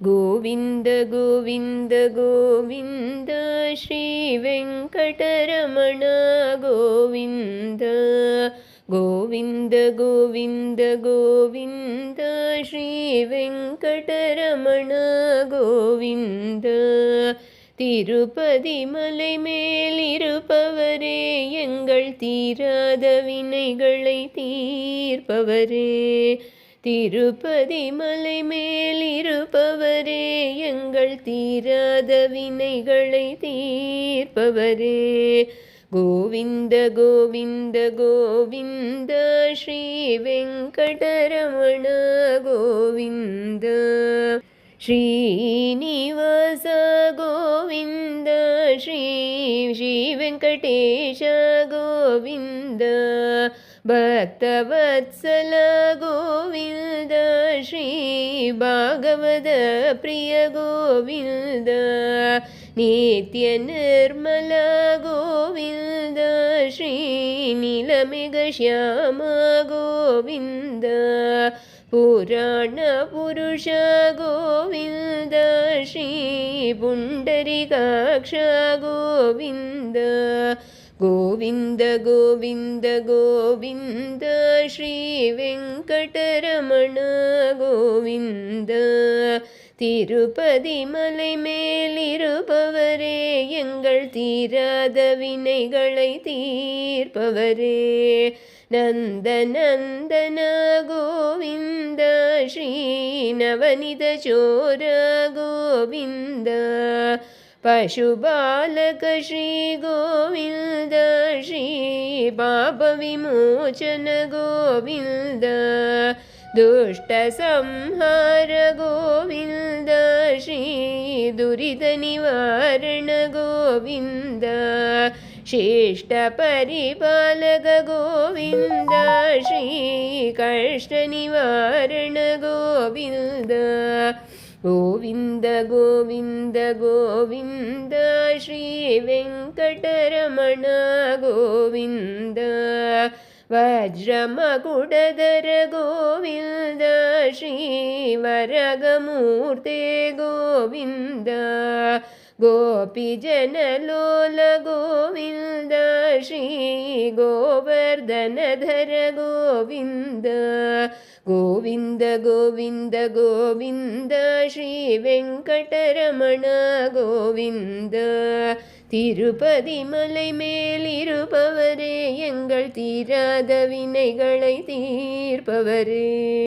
गोविन्द गोविन्द गोविन्द श्रीवेङ्कटरमण गोविन्द गोविन्द गोविन्द गोविन्द श्रीवेङ्कटरमण गोविन्द திருப்பதி மலை மேலிருப்பவரே எங்கள் தீராத வினைகளை தீர்ப்பவரே திருப்பதி மலை மேலிருப்பவரே எங்கள் தீராத வினைகளை தீர்ப்பவரே கோவிந்த கோவிந்த கோவிந்த ஸ்ரீ வெங்கடரமண கோவிந்த श्रीनिवास गोविन्द श्री वेङ्कटेश गोविन्द भक्तवत्सल गोविन्द श्री भागवत प्रिय गोविन्द नित्य निर्मल गोविन्द श्री नीलमेघ श्याम गोविन्द पुराण पुरुष गोविन्द श्री पुण्डरीकाक्ष गोविन्द गोविन्द गोविन्द गोविन्द श्री वेङ्कटरमण गोविन्द திருப்பதி மலை மேலிருப்பவரே எங்கள் தீராத வினைகளை தீர்ப்பவரே நந்தநந்தன கோவிந்த ஸ்ரீ நவனித சோர கோவிந்த पशुबालक श्री गोविन्द श्री पाप विमोचन गोविन्द दुष्ट संहार गोविन्द श्री दुरित निवारण गोविन्द श्रेष्ठ परिपालक गोविन्द श्री कष्ट निवारण गोविन्द गोविन्द गोविन्द गोविन्द श्री वेङ्कटरमण गोविन्द वज्रमकुटधर गोविन्द श्री वरगमूर्ते गोविन्द गोपीजनलोल गोविन्द श्री गोवर्धनधर गोविन्द गोविन्द गोविन्द गोविन्द श्री वेङ्कटरमण गोविन्द திருப்பதி மலை மேலிருப்பவரே எங்கள் தீராத வினைகளை தீர்ப்பவரே